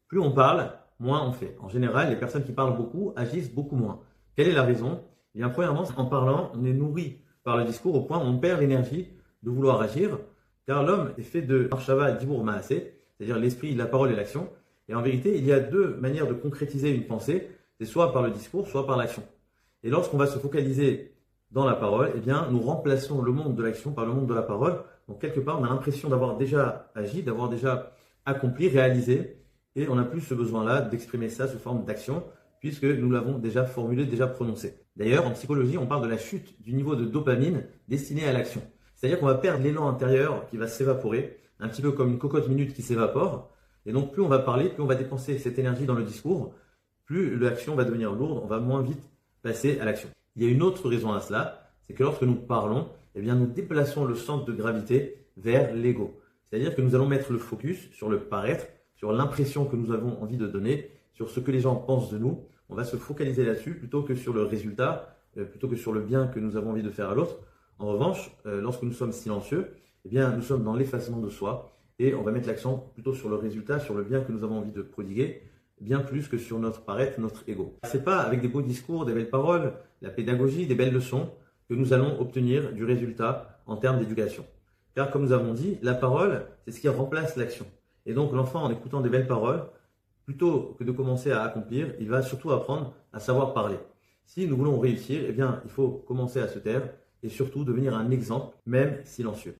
Plus on parle, moins on fait. En général, les personnes qui parlent beaucoup agissent beaucoup moins. Quelle est la raison? Eh bien, premièrement, en parlant, on est nourri par le discours au point où on perd l'énergie de vouloir agir, car l'homme est fait de marshava dibur maaseh, c'est-à-dire l'esprit, la parole et l'action. Et en vérité, il y a deux manières de concrétiser une pensée, c'est soit par le discours, soit par l'action. Et lorsqu'on va se focaliser dans la parole, eh bien, nous remplaçons le monde de l'action par le monde de la parole. Donc, quelque part, on a l'impression d'avoir déjà agi, d'avoir déjà accompli, réalisé, et on n'a plus ce besoin-là d'exprimer ça sous forme d'action, puisque nous l'avons déjà formulé, déjà prononcé. D'ailleurs, en psychologie, on parle de la chute du niveau de dopamine destiné à l'action. C'est-à-dire qu'on va perdre l'élan intérieur qui va s'évaporer, un petit peu comme une cocotte minute qui s'évapore. Et donc, plus on va parler, plus on va dépenser cette énergie dans le discours, plus l'action va devenir lourde, on va moins vite passer à l'action. Il y a une autre raison à cela, c'est que lorsque nous parlons, eh bien, nous déplaçons le centre de gravité vers l'ego. C'est-à-dire que nous allons mettre le focus sur le paraître, sur l'impression que nous avons envie de donner, sur ce que les gens pensent de nous. On va se focaliser là-dessus plutôt que sur le résultat, plutôt que sur le bien que nous avons envie de faire à l'autre. En revanche, lorsque nous sommes silencieux, eh bien, nous sommes dans l'effacement de soi et on va mettre l'accent plutôt sur le résultat, sur le bien que nous avons envie de prodiguer, bien plus que sur notre paraître, notre ego. C'est pas avec des beaux discours, des belles paroles, la pédagogie, des belles leçons que nous allons obtenir du résultat en termes d'éducation. Car comme nous avons dit, la parole, c'est ce qui remplace l'action. Et donc l'enfant, en écoutant des belles paroles, plutôt que de commencer à accomplir, il va surtout apprendre à savoir parler. Si nous voulons réussir, eh bien, il faut commencer à se taire et surtout devenir un exemple, même silencieux.